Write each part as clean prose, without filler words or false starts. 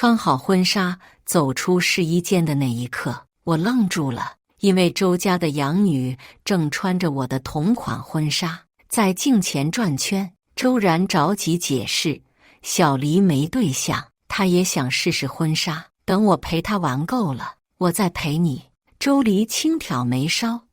穿好婚纱，走出试衣间的那一刻，我愣住了，因为周家的养女正穿着我的同款婚纱，在镜前转圈。周然着急解释：“小黎没对象，他也想试试婚纱，等我陪他玩够了，我再陪你。”周黎轻挑眉梢：“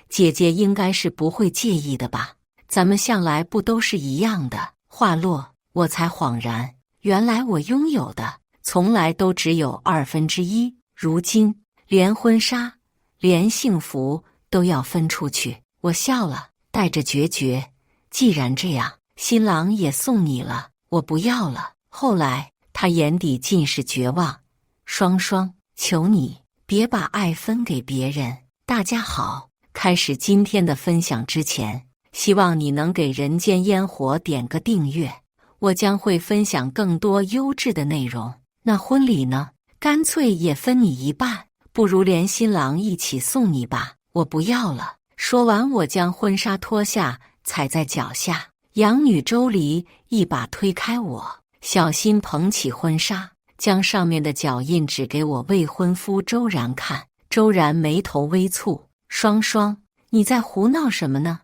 姐姐应该是不会介意的吧？咱们向来不都是一样的？”话落，我才恍然，原来我拥有的从来都只有1/2，如今连婚纱、连幸福都要分出去。我笑了，带着决绝：“既然这样，新郎也送你了，我不要了。”后来他眼底尽是绝望：“双双，求你别把爱分给别人。”大家好，开始今天的分享之前，希望你能给人间烟火点个订阅，我将会分享更多优质的内容。那婚礼呢？干脆也分你一半，不如连新郎一起送你吧。我不要了。说完，我将婚纱脱下，踩在脚下。养女周黎一把推开我，小心捧起婚纱，将上面的脚印指给我未婚夫周然看。周然眉头微蹙：“双双，你在胡闹什么呢？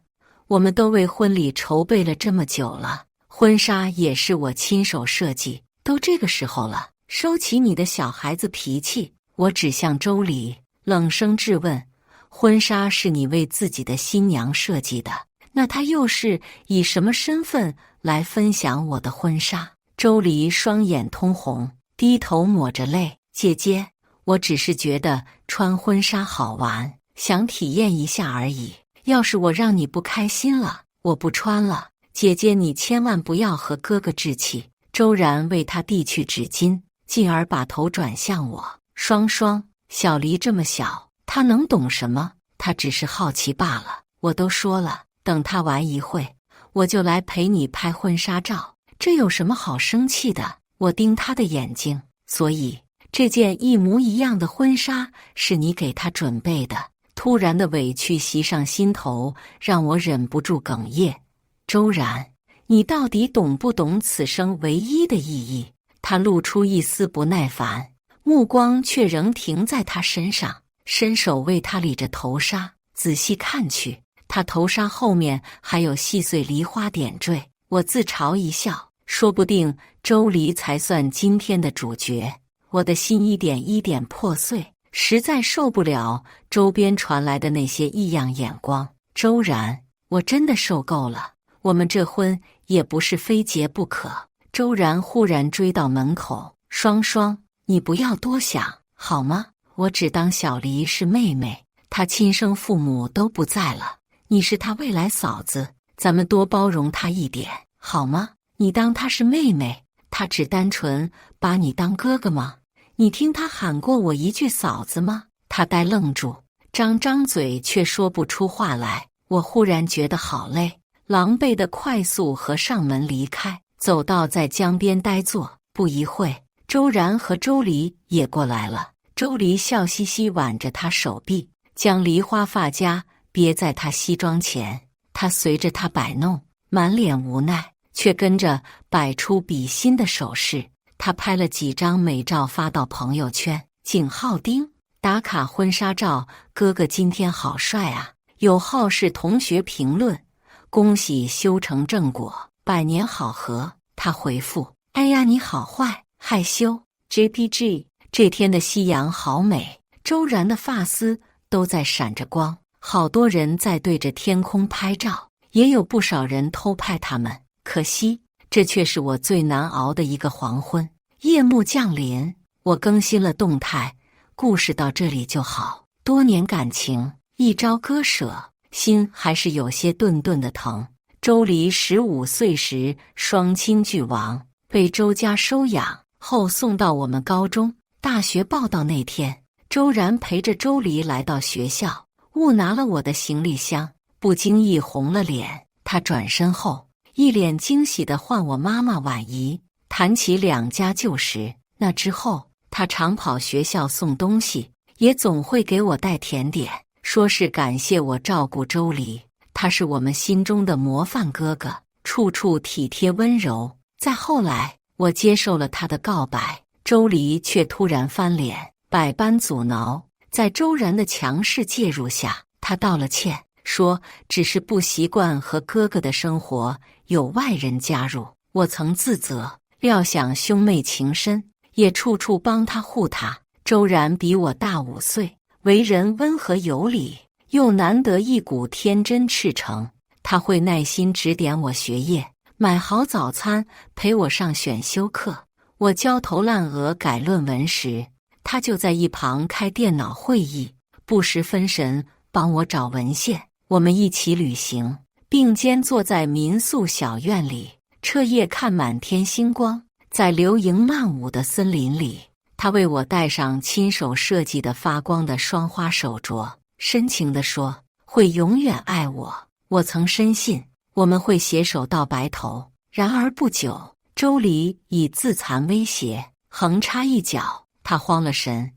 我们都为婚礼筹备了这么久了，婚纱也是我亲手设计，都这个时候了，收起你的小孩子脾气。”我指向周黎，冷声质问：“婚纱是你为自己的新娘设计的，那她又是以什么身份来分享我的婚纱？”周黎双眼通红，低头抹着泪：“姐姐，我只是觉得穿婚纱好玩，想体验一下而已。要是我让你不开心了，我不穿了。姐姐，你千万不要和哥哥置气。”周然为他递去纸巾，进而把头转向我：“双双，小黎这么小，他能懂什么？他只是好奇罢了。我都说了，等他玩一会，我就来陪你拍婚纱照，这有什么好生气的？”我盯他的眼睛：“所以这件一模一样的婚纱是你给他准备的？”突然的委屈袭上心头，让我忍不住哽咽：“周然，你到底懂不懂此生唯一的意义？”他露出一丝不耐烦，目光却仍停在他身上，伸手为他理着头纱。仔细看去，他头纱后面还有细碎梨花点缀。我自嘲一笑，说不定周黎才算今天的主角。我的心一点一点破碎，实在受不了周边传来的那些异样眼光。周然，我真的受够了，我们这婚也不是非结不可。周然忽然追到门口：“双双，你不要多想，好吗？我只当小黎是妹妹，她亲生父母都不在了，你是她未来嫂子，咱们多包容她一点，好吗？你当她是妹妹，她只单纯把你当哥哥吗？你听她喊过我一句嫂子吗？”他呆愣住，张嘴却说不出话来。我忽然觉得好累，狼狈的快速和上门离开，走到在江边呆坐。不一会，周然和周黎也过来了。周黎笑嘻嘻挽着他手臂，将梨花发夹别在他西装前。他随着他摆弄，满脸无奈，却跟着摆出比心的手势。他拍了几张美照发到朋友圈：“景浩丁打卡婚纱照，哥哥今天好帅啊！”有好事同学评论：“恭喜修成正果，百年好合。”他回复：“哎呀，你好坏，害羞。” JPG。 这天的夕阳好美，周然的发丝都在闪着光，好多人在对着天空拍照，也有不少人偷拍他们。可惜，这却是我最难熬的一个黄昏。夜幕降临，我更新了动态，故事到这里就好。多年感情，一朝割舍，心还是有些顿顿的疼。周黎15岁时双亲俱亡，被周家收养后送到我们高中。大学报到那天，周然陪着周黎来到学校，误拿了我的行李箱，不经意红了脸。他转身后，一脸惊喜地唤我妈妈婉仪，谈起两家旧时。那之后，他常跑学校送东西，也总会给我带甜点，说是感谢我照顾周黎。他是我们心中的模范哥哥，处处体贴温柔。再后来，我接受了他的告白，周黎却突然翻脸，百般阻挠。在周然的强势介入下，他道了歉，说只是不习惯和哥哥的生活有外人加入。我曾自责，料想兄妹情深，也处处帮他护他。周然比我大5岁，为人温和有礼，又难得一股天真赤诚。他会耐心指点我学业，买好早餐，陪我上选修课。我焦头烂额改论文时，他就在一旁开电脑会议，不时分神帮我找文献。我们一起旅行，并肩坐在民宿小院里，彻夜看满天星光。在流萤漫舞的森林里，他为我戴上亲手设计的发光的双花手镯，深情地说会永远爱我。我曾深信我们会携手到白头，然而不久，周黎以自残威胁横插一脚。他慌了神，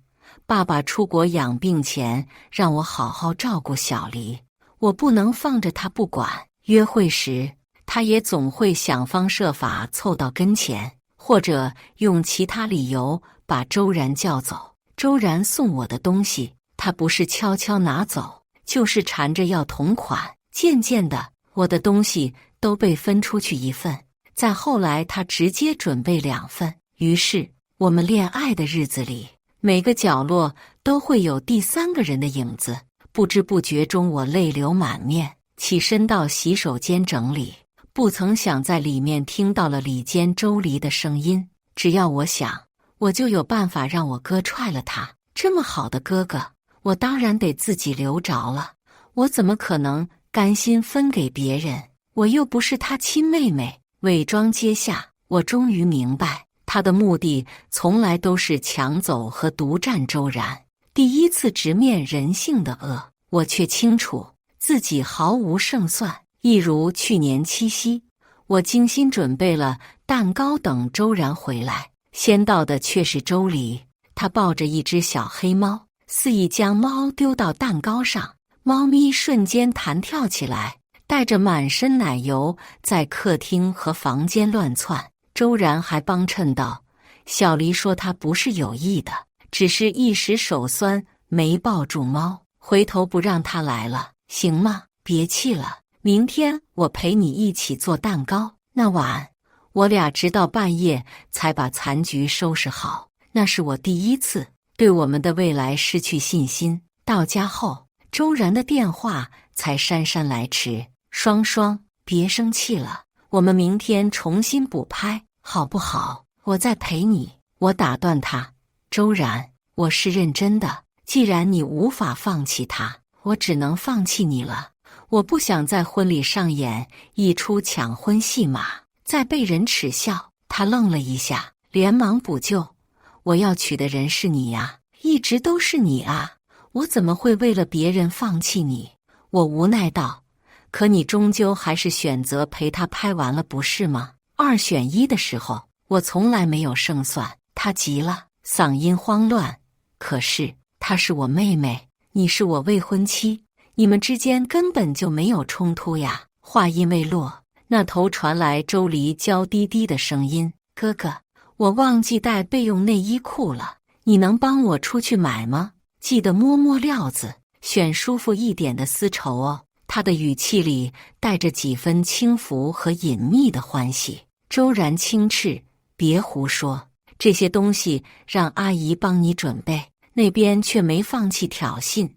爸爸出国养病前让我好好照顾小黎，我不能放着他不管。约会时，他也总会想方设法凑到跟前，或者用其他理由把周然叫走。周然送我的东西，他不是悄悄拿走，就是缠着要同款。渐渐的，我的东西都被分出去1份，再后来他直接准备2份。于是我们恋爱的日子里，每个角落都会有第3个人的影子。不知不觉中，我泪流满面，起身到洗手间整理，不曾想在里面听到了里间周黎的声音。只要我想，我就有办法让我哥踹了他。这么好的哥哥，我当然得自己留着了。我怎么可能甘心分给别人？我又不是他亲妹妹。伪装揭下，我终于明白，他的目的从来都是抢走和独占周然。第一次直面人性的恶，我却清楚自己毫无胜算。一如去年7夕，我精心准备了蛋糕等周然回来，先到的却是周黎。他抱着一只小黑猫，肆意将猫丢到蛋糕上，猫咪瞬间弹跳起来，带着满身奶油在客厅和房间乱窜。周然还帮衬道：“小黎说他不是有意的，只是一时手酸没抱住猫，回头不让他来了，行吗？别气了，明天我陪你一起做蛋糕。”那晚，我俩直到半夜才把残局收拾好。那是我第一次对我们的未来失去信心。到家后，周然的电话才姗姗来迟。双双，别生气了，我们明天重新补拍，好不好？我再陪你。我打断他：“周然，我是认真的。既然你无法放弃他，我只能放弃你了。我不想在婚礼上演一出抢婚戏码，再被人耻笑。”他愣了一下，连忙补救：“我要娶的人是你呀，一直都是你啊，我怎么会为了别人放弃你？”我无奈道：“可你终究还是选择陪他拍完了，不是吗？2选1的时候，我从来没有胜算。”他急了，嗓音慌乱：“可是她是我妹妹，你是我未婚妻，你们之间根本就没有冲突呀。”话音未落，那头传来周黎娇滴滴的声音：“哥哥，我忘记带备用内衣裤了，你能帮我出去买吗？记得摸摸料子，选舒服一点的丝绸哦。”他的语气里带着几分轻浮和隐秘的欢喜。周然轻斥：“别胡说，这些东西让阿姨帮你准备。”那边却没放弃挑衅：“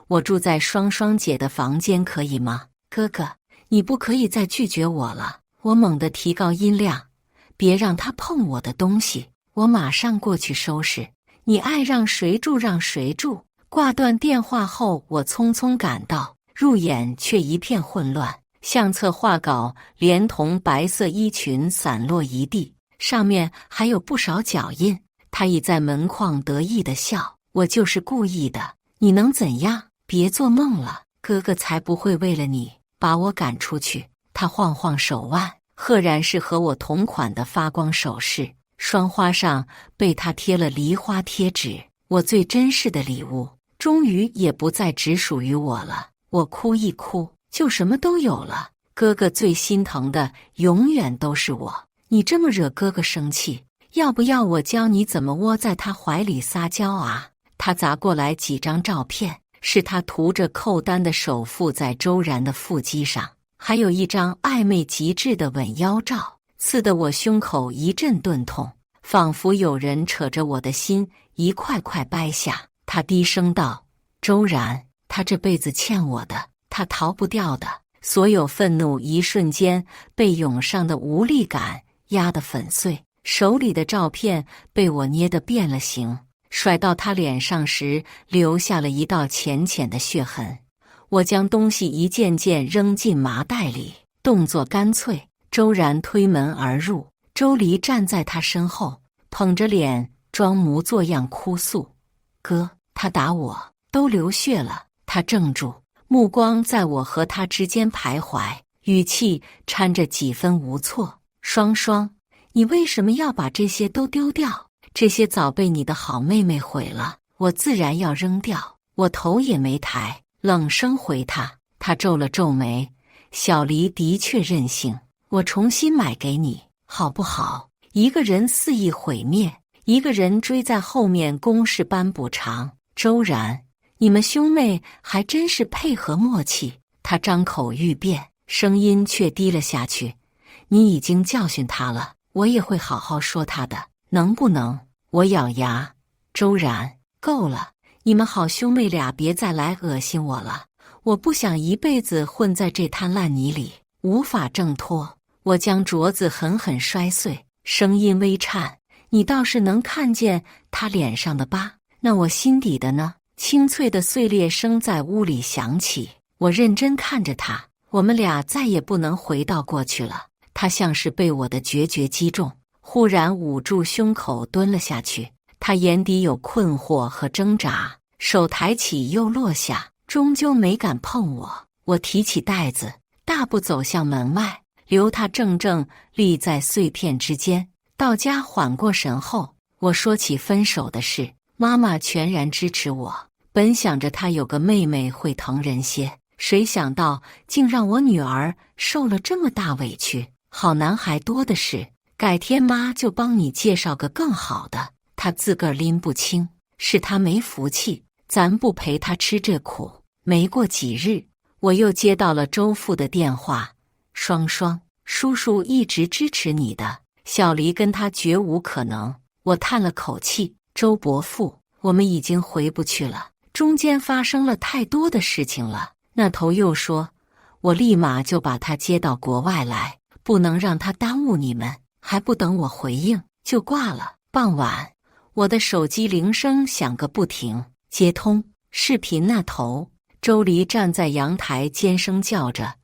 我住在双双姐的房间，可以吗？”“哥哥，你不可以再拒绝我了。”我猛地提高音量：“别让他碰我的东西，我马上过去收拾。你爱让谁住让谁住。”挂断电话后，我匆匆赶到，入眼却一片混乱。相册画稿连同白色衣裙散落一地，上面还有不少脚印。他倚在门框得意地笑：“我就是故意的，你能怎样？别做梦了，哥哥才不会为了你把我赶出去。”他晃晃手腕，赫然是和我同款的发光首饰，双花上被他贴了梨花贴纸。我最珍视的礼物，终于也不再只属于我了。我哭一哭，就什么都有了。哥哥最心疼的永远都是我，你这么惹哥哥生气，要不要我教你怎么窝在他怀里撒娇啊？他砸过来几张照片，是他涂着扣丹的手附在周然的腹肌上，还有一张暧昧极致的吻腰照，刺得我胸口一阵钝痛，仿佛有人扯着我的心一块块掰下。他低声道：“周然，他这辈子欠我的，他逃不掉的。”所有愤怒一瞬间被涌上的无力感压得粉碎，手里的照片被我捏得变了形，甩到他脸上时留下了一道浅浅的血痕。我将东西一件件扔进麻袋里，动作干脆。周然推门而入，周黎站在他身后，捧着脸装模作样哭诉：“哥，他打我，都流血了。”他怔住，目光在我和他之间徘徊，语气掺着几分无措：“双双，你为什么要把这些都丢掉？这些早被你的好妹妹毁了，我自然要扔掉。”我头也没抬，冷声回他。他皱了皱眉：“小黎的确任性，我重新买给你，好不好？”一个人肆意毁灭，一个人追在后面公事般补偿。周然，你们兄妹还真是配合默契。他张口欲辩，声音却低了下去：“你已经教训他了，我也会好好说他的，能不能？”我咬牙：“周然，够了，你们好兄妹俩别再来恶心我了，我不想一辈子混在这滩烂泥里，无法挣脱。”我将镯子狠狠摔碎，声音微颤：“你倒是能看见他脸上的疤，那我心底的呢？”清脆的碎裂声在屋里响起。我认真看着他，我们俩再也不能回到过去了。他像是被我的决绝击中，忽然捂住胸口蹲了下去。他眼底有困惑和挣扎，手抬起又落下，终究没敢碰我。我提起袋子，大步走向门外，留他怔怔立在碎片之间。到家缓过神后，我说起分手的事，妈妈全然支持我。本想着她有个妹妹会疼人些，谁想到竟让我女儿受了这么大委屈。好男孩多的是，改天妈就帮你介绍个更好的。她自个儿拎不清，是她没福气，咱不陪她吃这苦。没过几日，我又接到了周父的电话：“双双，叔叔一直支持你的，小黎跟他绝无可能。”我叹了口气：“周伯父，我们已经回不去了，中间发生了太多的事情了。”那头又说：“我立马就把他接到国外来，不能让他耽误你们。”还不等我回应，就挂了。傍晚，我的手机铃声响个不停，接通，视频那头，周黎站在阳台尖声叫着：“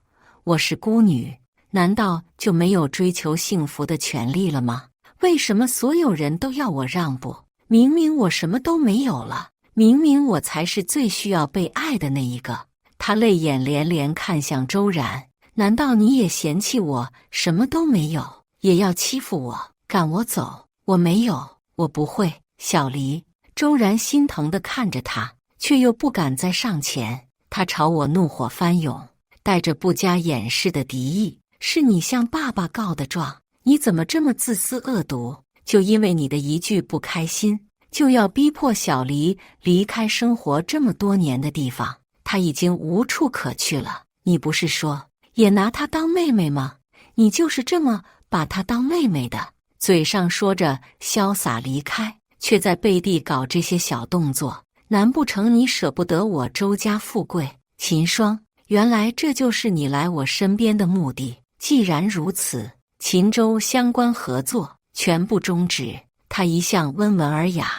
我是孤女，难道就没有追求幸福的权利了吗？为什么所有人都要我让步？明明我什么都没有了，明明我才是最需要被爱的那一个。”他泪眼连连看向周然：“难道你也嫌弃我什么都没有，也要欺负我，赶我走？”“我没有，我不会。”小黎。周然心疼地看着他，却又不敢再上前。他朝我怒火翻涌，带着不加掩饰的敌意：“是你向爸爸告的状，你怎么这么自私恶毒？就因为你的一句不开心，就要逼迫小黎离开生活这么多年的地方？他已经无处可去了。你不是说也拿她当妹妹吗？你就是这么把她当妹妹的。”嘴上说着潇洒离开，却在背地搞这些小动作。难不成你舍不得我周家富贵？秦霜，原来这就是你来我身边的目的。既然如此，秦周相关合作全部终止。他一向温文尔雅，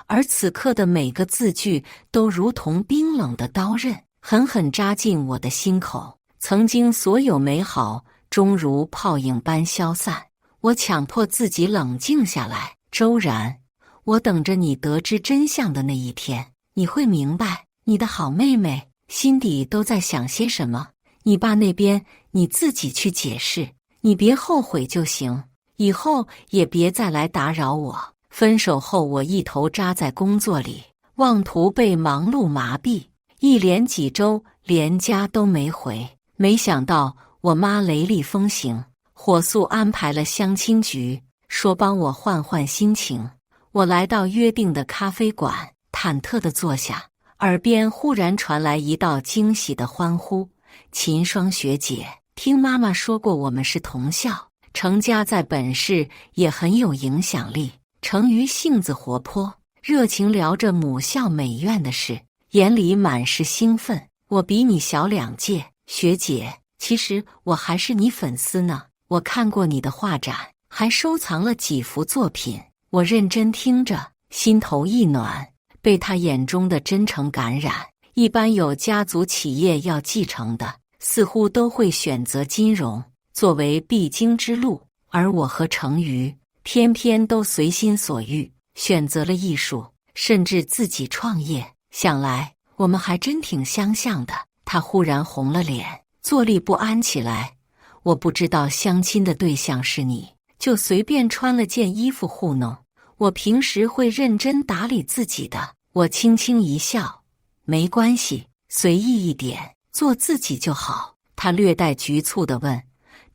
而此刻的每个字句都如同冰冷的刀刃，狠狠扎进我的心口。曾经所有美好终如泡影般消散。我强迫自己冷静下来。周然，我等着你得知真相的那一天，你会明白你的好妹妹心底都在想些什么。你爸那边你自己去解释，你别后悔就行，以后也别再来打扰我。分手后我一头扎在工作里，妄图被忙碌麻痹，一连几周连家都没回。没想到我妈雷厉风行，火速安排了相亲局，说帮我换换心情。我来到约定的咖啡馆，忐忑地坐下，耳边忽然传来一道惊喜的欢呼：秦霜学姐，听妈妈说过我们是同校，程家在本市也很有影响力。程瑜性子活泼，热情聊着母校美院的事，眼里满是兴奋。我比你小2届，学姐，其实我还是你粉丝呢。我看过你的画展，还收藏了几幅作品。我认真听着，心头一暖，被他眼中的真诚感染。一般有家族企业要继承的，似乎都会选择金融作为必经之路，而我和程瑜偏偏都随心所欲，选择了艺术，甚至自己创业。想来我们还真挺相像的。他忽然红了脸，坐立不安起来。我不知道相亲的对象是你，就随便穿了件衣服糊弄。我平时会认真打理自己的。我轻轻一笑，没关系，随意一点，做自己就好。他略带局促地问：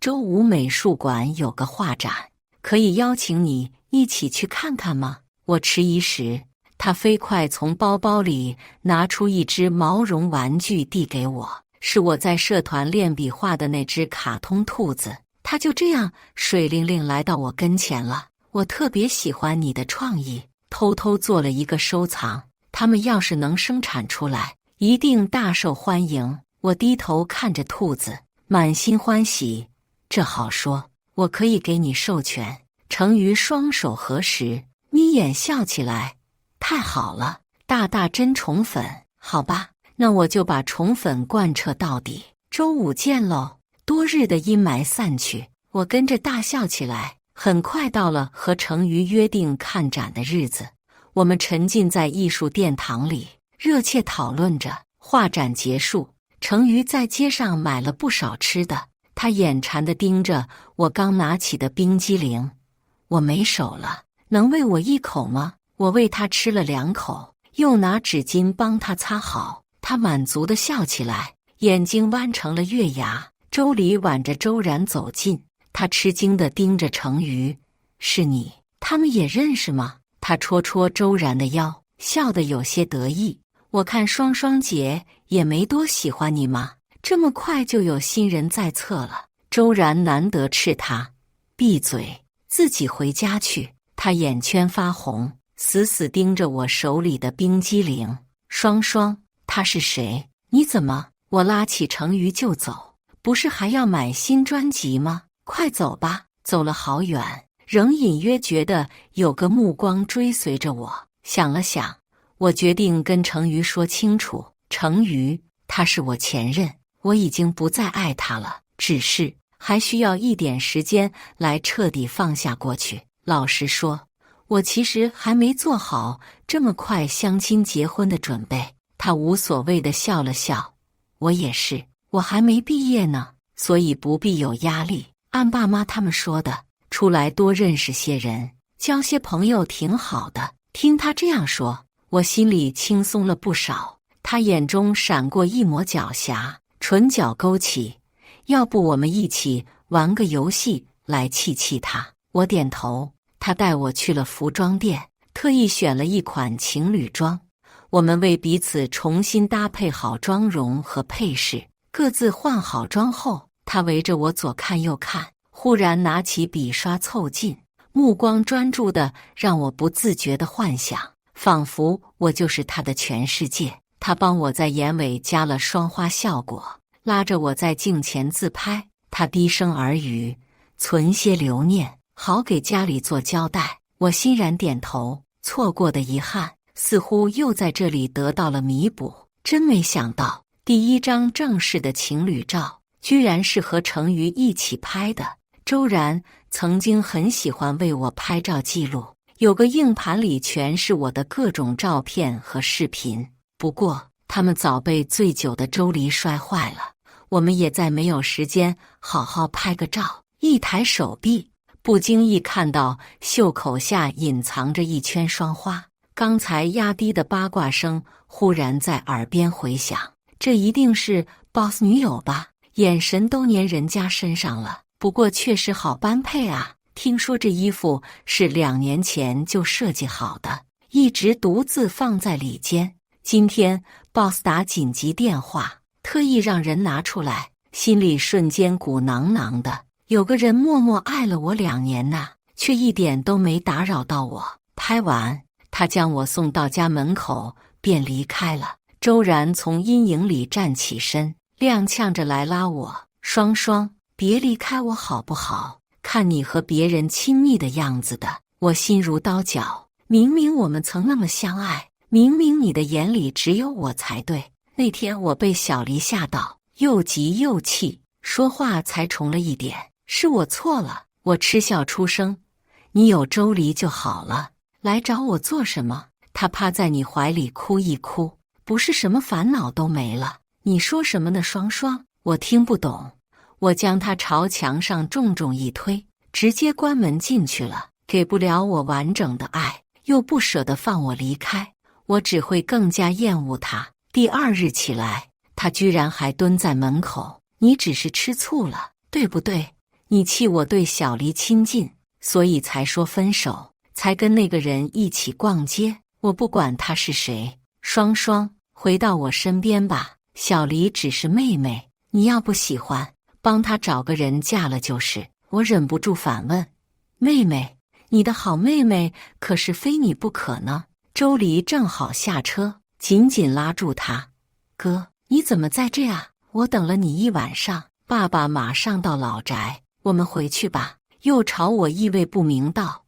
周五美术馆有个画展，可以邀请你一起去看看吗？我迟疑时，他飞快从包包里拿出一只毛绒玩具递给我，是我在社团练笔画的那只卡通兔子。他就这样水灵灵来到我跟前了。我特别喜欢你的创意，偷偷做了一个收藏，他们要是能生产出来，一定大受欢迎。我低头看着兔子，满心欢喜。这好说，我可以给你授权。程瑜双手合十，眯眼笑起来。太好了，大大真宠粉。好吧，那我就把宠粉贯彻到底。周五见喽。多日的阴霾散去，我跟着大笑起来。很快到了和程瑜约定看展的日子，我们沉浸在艺术殿堂里，热切讨论着。画展结束，程瑜在街上买了不少吃的，他眼馋地盯着我刚拿起的冰激凌。我没手了，能喂我一口吗？我喂他吃了2口，又拿纸巾帮他擦好。他满足地笑起来，眼睛弯成了月牙。周礼挽着周然走近，他吃惊地盯着程瑜：是你？他们也认识吗？他戳戳周然的腰，笑得有些得意。我看双双姐也没多喜欢你嘛，这么快就有新人在侧了。周然难得斥他：闭嘴，自己回家去。他眼圈发红，死死盯着我手里的冰激凌。双双，他是谁？你怎么？我拉起程瑜就走。不是还要买新专辑吗？快走吧。走了好远，仍隐约觉得有个目光追随着我。想了想，我决定跟程瑜说清楚。程瑜，他是我前任，我已经不再爱他了，只是还需要一点时间来彻底放下过去。老实说，我其实还没做好这么快相亲结婚的准备。他无所谓地笑了笑。我也是，我还没毕业呢，所以不必有压力。按爸妈他们说的，出来多认识些人，交些朋友挺好的。听他这样说，我心里轻松了不少。他眼中闪过一抹狡黠，唇角勾起。要不我们一起玩个游戏来气气他？我点头。他带我去了服装店，特意选了一款情侣装。我们为彼此重新搭配好妆容和配饰，各自换好妆后，他围着我左看右看，忽然拿起笔刷凑近，目光专注的让我不自觉地幻想，仿佛我就是他的全世界。他帮我在眼尾加了双花效果，拉着我在镜前自拍。他低声耳语：存些留念，好给家里做交代。我欣然点头，错过的遗憾似乎又在这里得到了弥补。真没想到，第一张正式的情侣照居然是和程瑜一起拍的。周然曾经很喜欢为我拍照记录，有个硬盘里全是我的各种照片和视频。不过他们早被醉酒的周黎摔坏了，我们也再没有时间好好拍个照。一抬手臂，不经意看到袖口下隐藏着一圈双花。刚才压低的八卦声忽然在耳边回响，这一定是 boss 女友吧？眼神都粘人家身上了，不过确实好般配啊。听说这衣服是2年前就设计好的，一直独自放在里间。今天 boss 打紧急电话，特意让人拿出来，心里瞬间鼓囊囊的。有个人默默爱了我2年呐，却一点都没打扰到我。拍完，他将我送到家门口，便离开了。周然从阴影里站起身，踉跄着来拉我：“双双，别离开我好不好？看你和别人亲密的样子的，我心如刀绞。明明我们曾那么相爱，明明你的眼里只有我才对。那天我被小黎吓到，又急又气，说话才重了一点。是我错了。”我嗤笑出声：“你有周黎就好了，来找我做什么？”他趴在你怀里哭一哭，不是什么烦恼都没了。你说什么呢，双双？我听不懂。我将他朝墙上重重一推，直接关门进去了。给不了我完整的爱，又不舍得放我离开，我只会更加厌恶他。第2日起来，他居然还蹲在门口。你只是吃醋了，对不对？你气我对小黎亲近，所以才说分手，才跟那个人一起逛街。我不管他是谁，双双，回到我身边吧。小黎只是妹妹，你要不喜欢，帮她找个人嫁了就是。我忍不住反问：妹妹，你的好妹妹可是非你不可呢？周黎正好下车，紧紧拉住他：哥，你怎么在这啊？我等了你1晚上，爸爸马上到老宅，我们回去吧。又朝我意味不明道：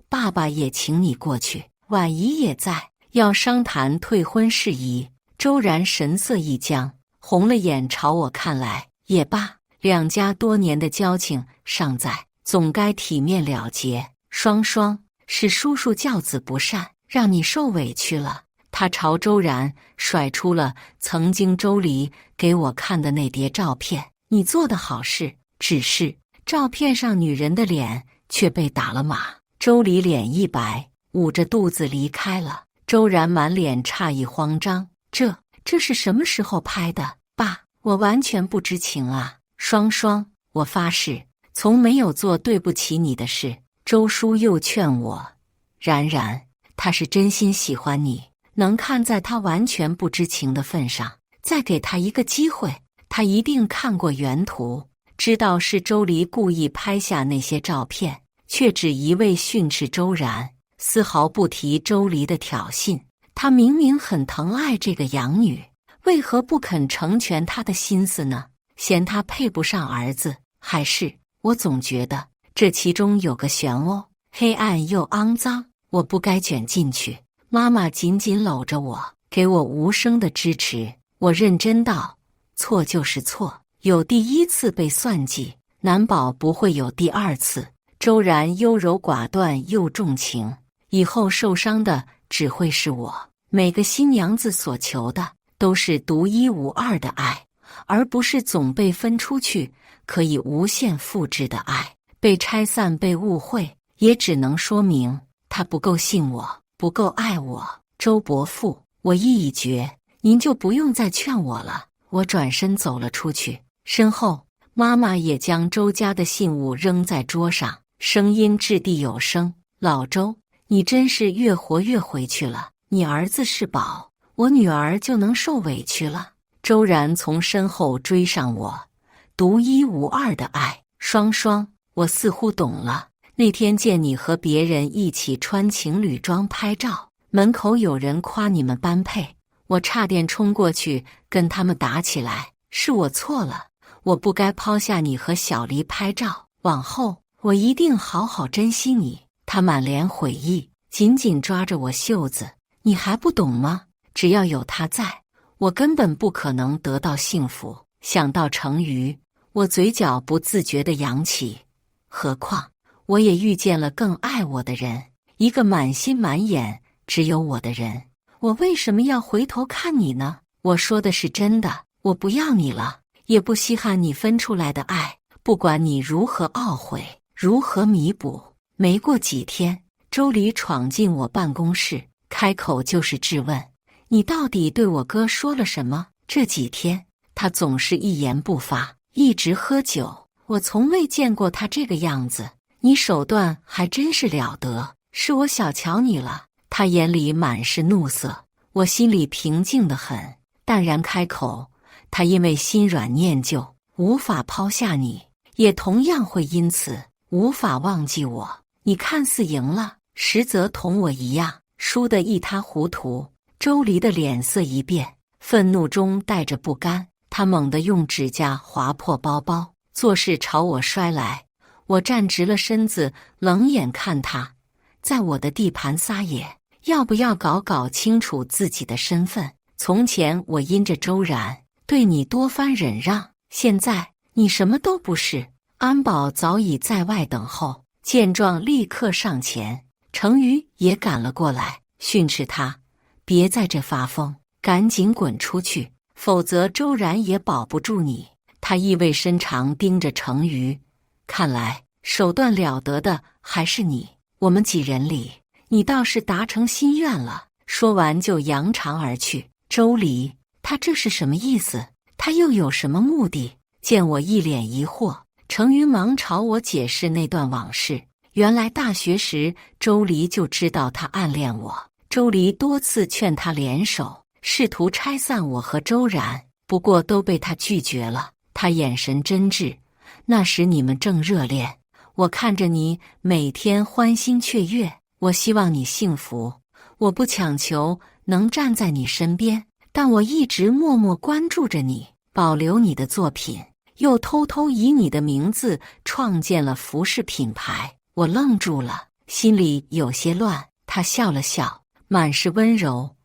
爸爸也请你过去，婉仪也在，要商谈退婚事宜。周然神色一僵，红了眼朝我看来。也罢，2家多年的交情尚在，总该体面了结。双双，是叔叔教子不善，让你受委屈了。他朝周然甩出了曾经周黎给我看的那叠照片。你做的好事，只是照片上女人的脸却被打了码。周黎脸一白，捂着肚子离开了。周然满脸诧异慌张：这是什么时候拍的？爸，我完全不知情啊。双双，我发誓从没有做对不起你的事。周叔又劝我：然，他是真心喜欢你，能看在他完全不知情的份上，再给他一个机会。他一定看过原图，知道是周黎故意拍下那些照片，却只一味训斥周然，丝毫不提周黎的挑衅。他明明很疼爱这个养女，为何不肯成全她的心思呢？嫌她配不上儿子，还是……我总觉得这其中有个漩涡，黑暗又肮脏，我不该卷进去。妈妈紧紧搂着我，给我无声的支持。我认真道：错就是错，有第1次被算计，难保不会有第2次。周然优柔寡断又重情，以后受伤的只会是我。每个新娘子所求的都是独一无二的爱，而不是总被分出去可以无限复制的爱。被拆散，被误会，也只能说明他不够信我，不够爱我。周伯父，我意已决，您就不用再劝我了。我转身走了出去，身后妈妈也将周家的信物扔在桌上，声音掷地有声：老周，你真是越活越回去了。你儿子是宝，我女儿就能受委屈了。周然从身后追上我：独一无二的爱。双双，我似乎懂了。那天见你和别人一起穿情侣装拍照，门口有人夸你们般配，我差点冲过去跟他们打起来。是我错了，我不该抛下你和小黎拍照，往后我一定好好珍惜你。他满脸悔意，紧紧抓着我袖子：你还不懂吗？只要有他在，我根本不可能得到幸福。想到成瑜，我嘴角不自觉地扬起。何况我也遇见了更爱我的人，一个满心满眼只有我的人。我为什么要回头看你呢？我说的是真的，我不要你了，也不稀罕你分出来的爱。不管你如何懊悔，如何弥补。没过几天，周黎闯进我办公室，开口就是质问：你到底对我哥说了什么？这几天他总是一言不发，一直喝酒，我从未见过他这个样子。你手段还真是了得，是我小瞧你了。他眼里满是怒色，我心里平静得很，淡然开口：他因为心软念旧，无法抛下你，也同样会因此无法忘记我。你看似赢了，实则同我一样，输得一塌糊涂。周离的脸色一变，愤怒中带着不甘，他猛地用指甲划破包包，作势朝我摔来。我站直了身子，冷眼看他，在我的地盘撒野，要不要搞清楚自己的身份？从前我因着周然对你多番忍让，现在你什么都不是。安保早已在外等候，见状立刻上前，程宇也赶了过来，训斥他：别在这发疯，赶紧滚出去，否则周然也保不住你。他意味深长盯着程宇，看来手段了得的还是你。我们几人里，你倒是达成心愿了。说完就扬长而去。周离，他这是什么意思？他又有什么目的？见我一脸疑惑，程宇忙朝我解释那段往事。原来大学时，周离就知道他暗恋我。周离多次劝他联手，试图拆散我和周然，不过都被他拒绝了。他眼神真挚，那时你们正热恋，我看着你每天欢欣雀跃，我希望你幸福。我不强求能站在你身边，但我一直默默关注着你，保留你的作品，又偷偷以你的名字创建了服饰品牌。我愣住了，心里有些乱。他笑了笑，满是温柔。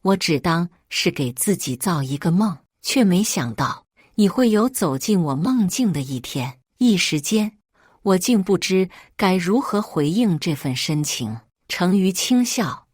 我只当是给自己造一个梦，却没想到你会有走进我梦境的一天。一时间，我竟不知该如何回应这份深情。程宇轻笑：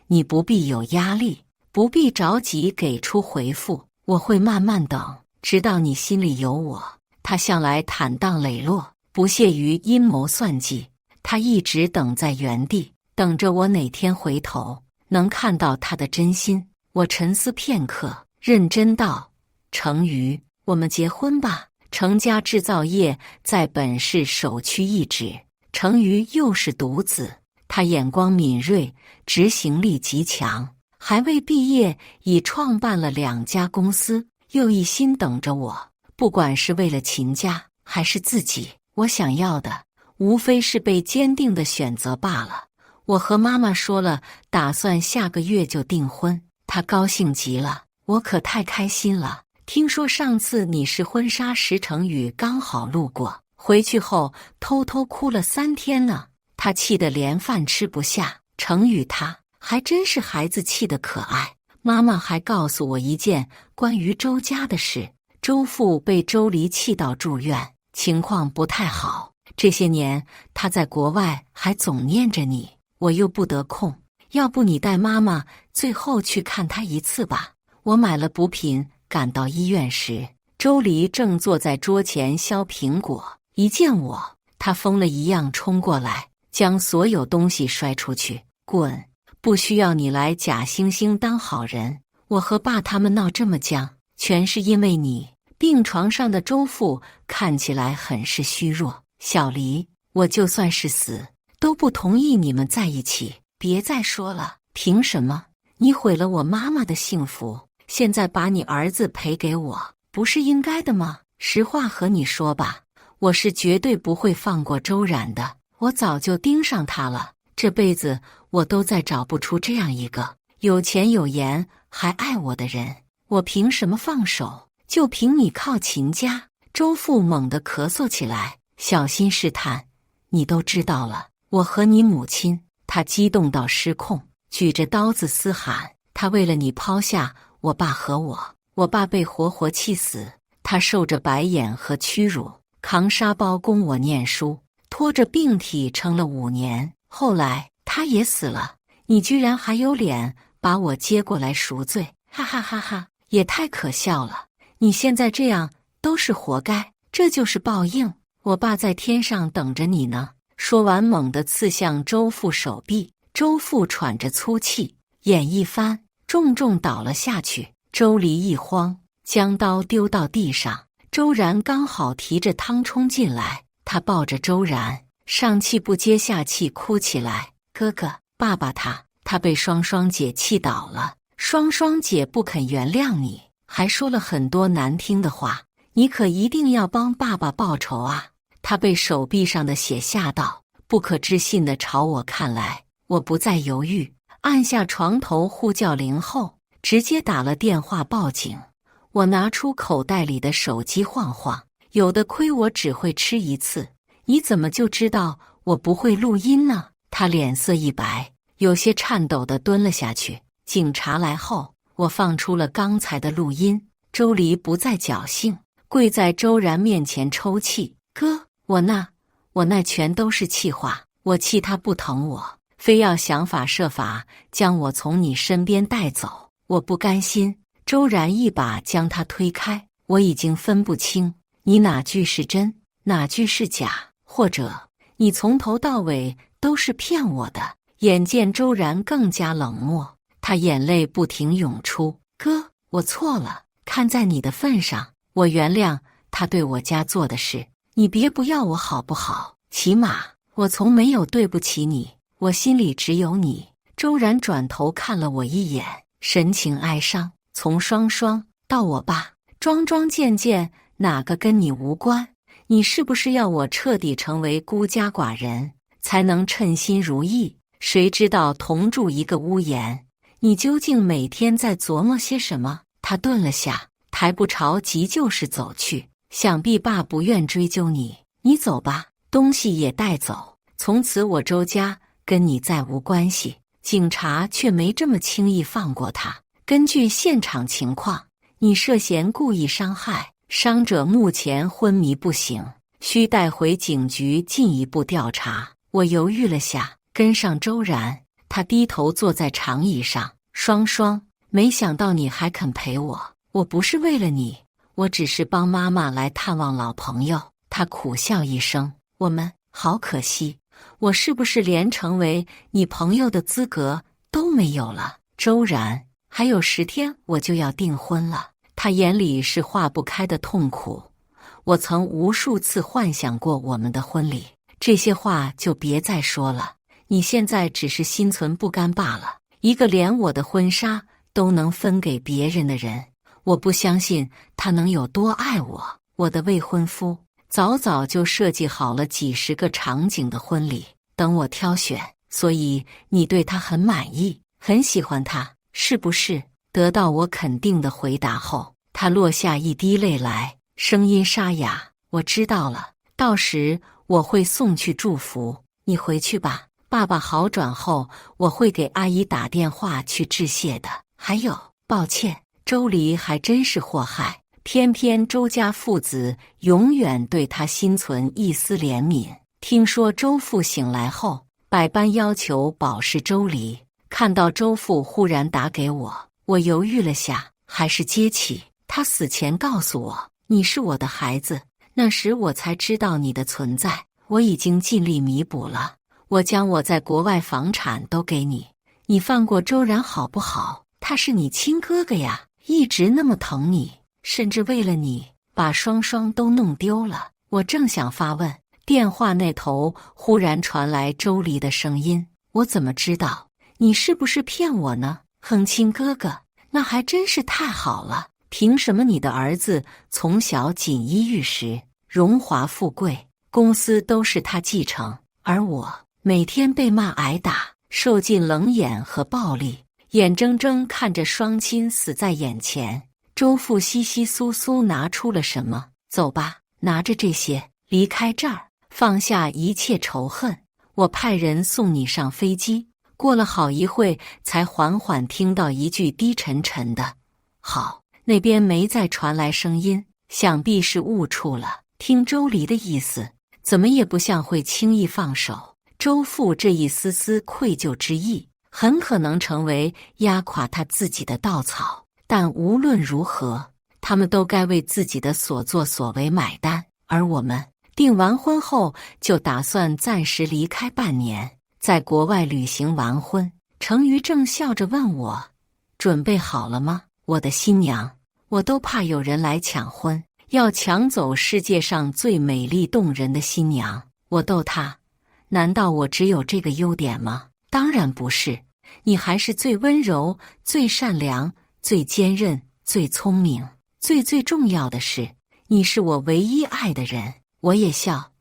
你不必有压力，不必着急给出回复，我会慢慢等，直到你心里有我。他向来坦荡磊落，不屑于阴谋算计。他一直等在原地，等着我哪天回头，能看到他的真心。我沉思片刻，认真道：程宇，我们结婚吧。程家制造业在本市首屈一指，程宇又是独子，他眼光敏锐，执行力极强，还未毕业已创办了2家公司，又一心等着我。不管是为了秦家还是自己，我想要的无非是被坚定的选择罢了。我和妈妈说了，打算下个月就订婚，她高兴极了，我可太开心了。听说上次你是婚纱时，程宇刚好路过，回去后偷偷哭了3天呢。他气得连饭吃不下。程宇他还真是孩子气得可爱。妈妈还告诉我一件关于周家的事，周父被周离气到住院，情况不太好。这些年他在国外还总念着你，我又不得空，要不你带妈妈最后去看他一次吧。我买了补品，赶到医院时，周离正坐在桌前削苹果，一见我，他疯了一样冲过来，将所有东西摔出去，滚！不需要你来假惺惺当好人。我和爸他们闹这么僵，全是因为你。病床上的周父看起来很是虚弱。小黎，我就算是死，都不同意你们在一起。别再说了，凭什么？你毁了我妈妈的幸福，现在把你儿子赔给我，不是应该的吗？实话和你说吧，我是绝对不会放过周然的。我早就盯上他了，这辈子我都再找不出这样一个有钱有颜还爱我的人。我凭什么放手？就凭你靠秦家。周父猛地咳嗽起来，小心试探。你都知道了，我和你母亲。他激动到失控，举着刀子嘶喊。他为了你抛下我爸和我爸被活活气死，他受着白眼和屈辱，扛沙包供我念书，拖着病体撑了5年。后来他也死了，你居然还有脸把我接过来赎罪，哈哈哈哈，也太可笑了。你现在这样都是活该，这就是报应。我爸在天上等着你呢。说完猛地刺向周父手臂，周父喘着粗气，眼一翻，重重倒了下去。周离一慌，将刀丢到地上。周然刚好提着汤冲进来，他抱着周然，上气不接下气哭起来。哥哥，爸爸他被双双姐气倒了，双双姐不肯原谅你，还说了很多难听的话，你可一定要帮爸爸报仇啊！他被手臂上的血吓到，不可置信地朝我看来。我不再犹豫，按下床头呼叫铃后，直接打了电话报警。我拿出口袋里的手机晃晃，有的亏我只会吃一次，你怎么就知道我不会录音呢？他脸色一白，有些颤抖地蹲了下去。警察来后，我放出了刚才的录音。周黎不再侥幸，跪在周然面前抽泣：“哥，我那全都是气话，我气他不疼我，非要想法设法将我从你身边带走，我不甘心。”周然一把将他推开，我已经分不清你哪句是真，哪句是假，或者你从头到尾都是骗我的。眼见周然更加冷漠，他眼泪不停涌出：“哥，我错了，看在你的份上，我原谅他对我家做的事，你别不要我好不好？起码我从没有对不起你，我心里只有你。”周然转头看了我一眼，神情哀伤：“从双双到我爸，桩桩件件，哪个跟你无关？你是不是要我彻底成为孤家寡人，才能称心如意？谁知道同住一个屋檐，你究竟每天在琢磨些什么？”他顿了下，抬步朝急救室走去。想必爸不愿追究你，你走吧，东西也带走，从此我周家跟你再无关系。警察却没这么轻易放过他。根据现场情况，你涉嫌故意伤害，伤者目前昏迷不醒，需带回警局进一步调查。我犹豫了下，跟上周然。他低头坐在长椅上：“双双，没想到你还肯陪我。我不是为了你，我只是帮妈妈来探望老朋友。”他苦笑一声：“我们好可惜，我是不是连成为你朋友的资格都没有了？”周然，还有10天我就要订婚了。他眼里是化不开的痛苦。我曾无数次幻想过我们的婚礼，这些话就别再说了。你现在只是心存不甘罢了，一个连我的婚纱都能分给别人的人，我不相信他能有多爱我。我的未婚夫早早就设计好了几十个场景的婚礼，等我挑选。所以你对他很满意，很喜欢他，是不是？得到我肯定的回答后，他落下一滴泪来，声音沙哑：“我知道了，到时我会送去祝福。你回去吧，爸爸好转后，我会给阿姨打电话去致谢的。还有，抱歉，周黎还真是祸害，偏偏周家父子永远对他心存一丝怜悯。听说周父醒来后，百般要求保释周黎。看到周父忽然打给我，我犹豫了下，还是接起。他死前告诉我，你是我的孩子，那时我才知道你的存在。我已经尽力弥补了，我将我在国外房产都给你，你放过周然好不好？他是你亲哥哥呀，一直那么疼你，甚至为了你把双双都弄丢了。我正想发问，电话那头忽然传来周黎的声音：“我怎么知道？你是不是骗我呢？恒亲哥哥，那还真是太好了。凭什么你的儿子从小锦衣玉食，荣华富贵，公司都是他继承，而我每天被骂挨打，受尽冷眼和暴力，眼睁睁看着双亲死在眼前。”周父窸窸窣窣拿出了什么：“走吧，拿着这些离开这儿，放下一切仇恨，我派人送你上飞机。”过了好一会，才缓缓听到一句低沉沉的“好”，那边没再传来声音，想必是误触了。听周黎的意思，怎么也不像会轻易放手。周父这一丝丝愧疚之意，很可能成为压垮他自己的稻草。但无论如何，他们都该为自己的所作所为买单。而我们订完婚后，就打算暂时离开半年，在国外旅行完婚。程于正笑着问我：“准备好了吗？我的新娘？”我都怕有人来抢婚，要抢走世界上最美丽动人的新娘。我逗他：“难道我只有这个优点吗？当然不是，你还是最温柔、最善良、最坚韧、最聪明，最重要的是，你是我唯一爱的人。我也笑，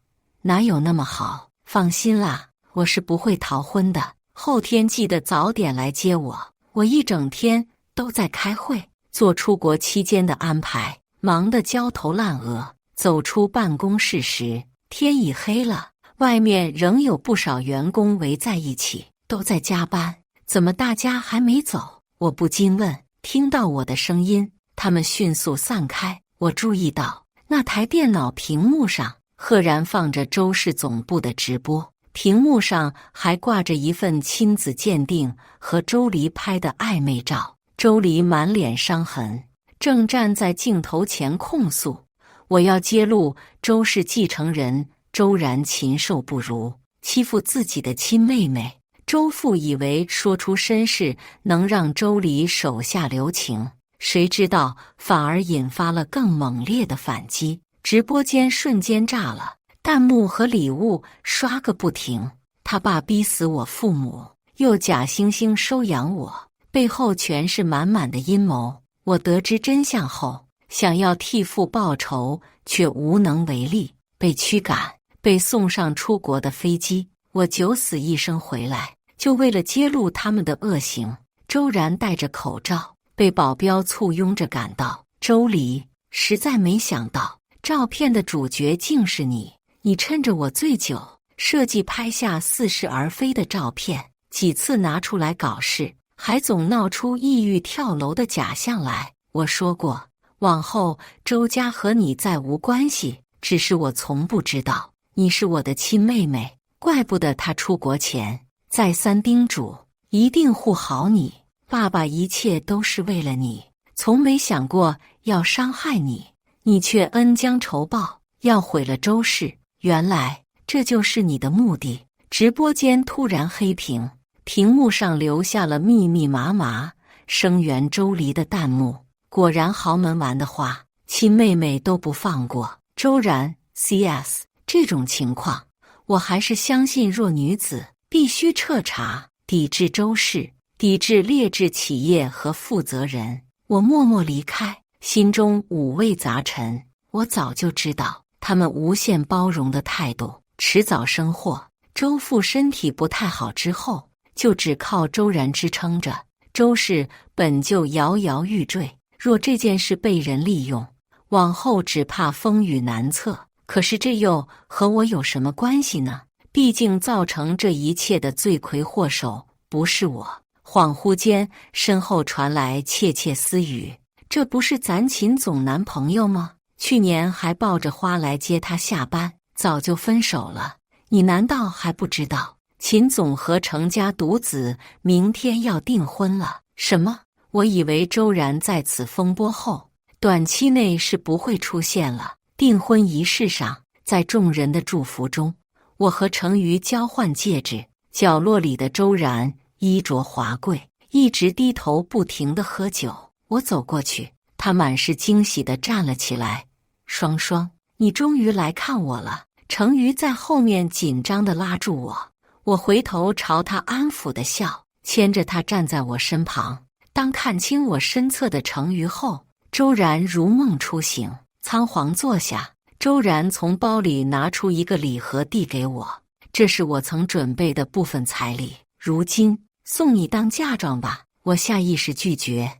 哪有那么好？放心啦，我是不会逃婚的。后天记得早点来接我。我一整天都在开会，做出国期间的安排，忙得焦头烂额。走出办公室时，天已黑了，外面仍有不少员工围在一起，都在加班。怎么大家还没走？我不禁问。听到我的声音，他们迅速散开。我注意到那台电脑屏幕上赫然放着周氏总部的直播，屏幕上还挂着一份亲子鉴定和周黎拍的暧昧照。周黎满脸伤痕，正站在镜头前控诉：我要揭露周氏继承人周然禽兽不如，欺负自己的亲妹妹。周父以为说出身世能让周黎手下留情，谁知道反而引发了更猛烈的反击。直播间瞬间炸了，弹幕和礼物刷个不停。他爸逼死我父母，又假惺惺收养我，背后全是满满的阴谋。我得知真相后，想要替父报仇，却无能为力，被驱赶，被送上出国的飞机。我九死一生回来，就为了揭露他们的恶行。周然戴着口罩，被保镖簇拥着赶到。周黎，实在没想到，照片的主角竟是你。你趁着我醉酒，设计拍下似是而非的照片，几次拿出来搞事，还总闹出抑郁跳楼的假象来。我说过，往后周家和你再无关系，只是我从不知道你是我的亲妹妹。怪不得他出国前再三叮嘱，一定护好你。爸爸一切都是为了你，从没想过要伤害你，你却恩将仇报，要毁了周氏。原来这就是你的目的。直播间突然黑屏，屏幕上留下了密密麻麻声援周黎的弹幕。果然豪门玩的花，亲妹妹都不放过。周然 CS 这种情况，我还是相信弱女子必须彻查，抵制周氏，抵制劣质企业和负责人。我默默离开，心中五味杂陈。我早就知道他们无限包容的态度迟早生祸。周父身体不太好之后，就只靠周然支撑着。周氏本就摇摇欲坠，若这件事被人利用，往后只怕风雨难测。可是这又和我有什么关系呢？毕竟造成这一切的罪魁祸首不是我。恍惚间，身后传来窃窃私语：这不是咱秦总男朋友吗？去年还抱着花来接他下班，早就分手了。你难道还不知道？秦总和程家独子明天要订婚了。什么？我以为周然在此风波后，短期内是不会出现了。订婚仪式上，在众人的祝福中，我和程瑜交换戒指。角落里的周然衣着华贵，一直低头不停地喝酒。我走过去，他满是惊喜地站了起来。双双，你终于来看我了。程瑜在后面紧张地拉住我，我回头朝他安抚地笑，牵着他站在我身旁。当看清我身侧的程瑜后，周然如梦初醒，仓皇坐下。周然从包里拿出一个礼盒递给我，这是我曾准备的部分彩礼，如今送你当嫁妆吧。我下意识拒绝，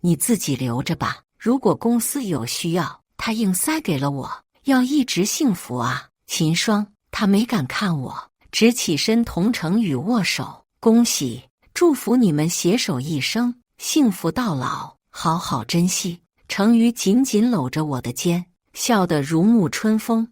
你自己留着吧，如果公司有需要。他硬塞给了我，要一直幸福啊。秦霜，他没敢看我，只起身同程宇握手，恭喜，祝福你们携手一生，幸福到老，好好珍惜。程宇紧紧搂着我的肩，笑得如沐春风。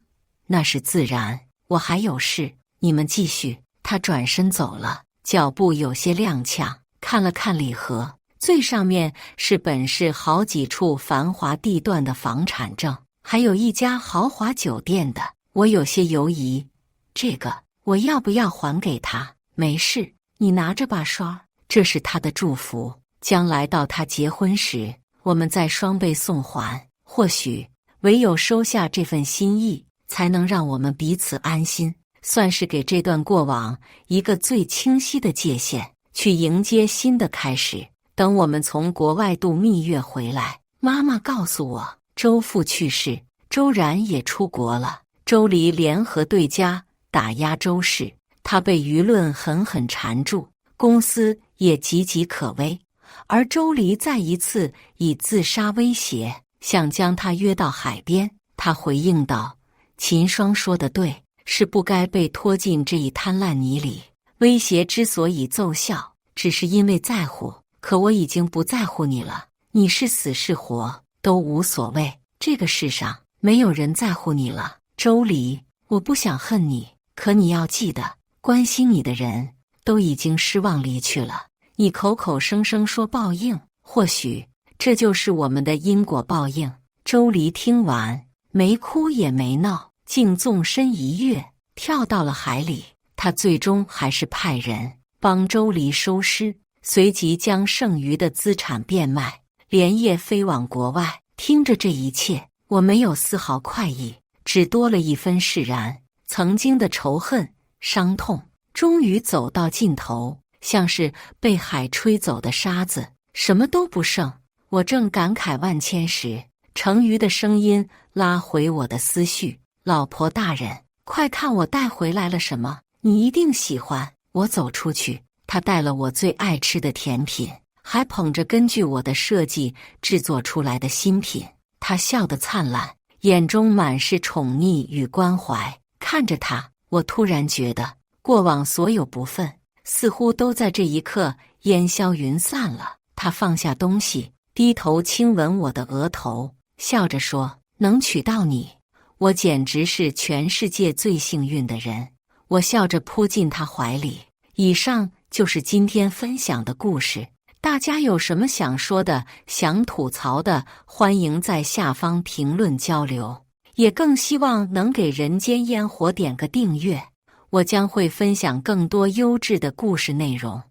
那是自然，我还有事，你们继续。他转身走了，脚步有些踉跄，看了看礼盒，最上面是本市好几处繁华地段的房产证，还有一家豪华酒店的。我有些犹疑，这个我要不要还给他？没事，你拿着吧，双儿，这是他的祝福，将来到他结婚时，我们再双倍送还。或许唯有收下这份心意，才能让我们彼此安心。算是给这段过往一个最清晰的界限，去迎接新的开始。等我们从国外度蜜月回来，妈妈告诉我，周父去世，周然也出国了。周黎联合对家打压周氏，他被舆论狠狠缠住，公司也岌岌可危。而周黎再一次以自杀威胁，想将他约到海边。他回应道：“秦霜说的对，是不该被拖进这一滩烂泥里。威胁之所以奏效，只是因为在乎。可我已经不在乎你了，你是死是活都无所谓。这个世上没有人在乎你了。周黎，我不想恨你，可你要记得，关心你的人都已经失望离去了。你口口声声说报应，或许这就是我们的因果报应。”周黎听完，没哭也没闹，竟纵身一跃，跳到了海里。他最终还是派人帮周黎收尸，随即将剩余的资产变卖，连夜飞往国外。听着这一切，我没有丝毫快意，只多了一分释然。曾经的仇恨、伤痛，终于走到尽头，像是被海吹走的沙子，什么都不剩。我正感慨万千时，成瑜的声音拉回我的思绪：“老婆大人，快看我带回来了什么，你一定喜欢。”我走出去，他带了我最爱吃的甜品，还捧着根据我的设计制作出来的新品。他笑得灿烂，眼中满是宠溺与关怀。看着他，我突然觉得过往所有不忿似乎都在这一刻烟消云散了。他放下东西，低头亲吻我的额头，笑着说：“能娶到你，我简直是全世界最幸运的人。”我笑着扑进他怀里。以上就是今天分享的故事。大家有什么想说的、想吐槽的，欢迎在下方评论交流。也更希望能给人间烟火点个订阅，我将会分享更多优质的故事内容。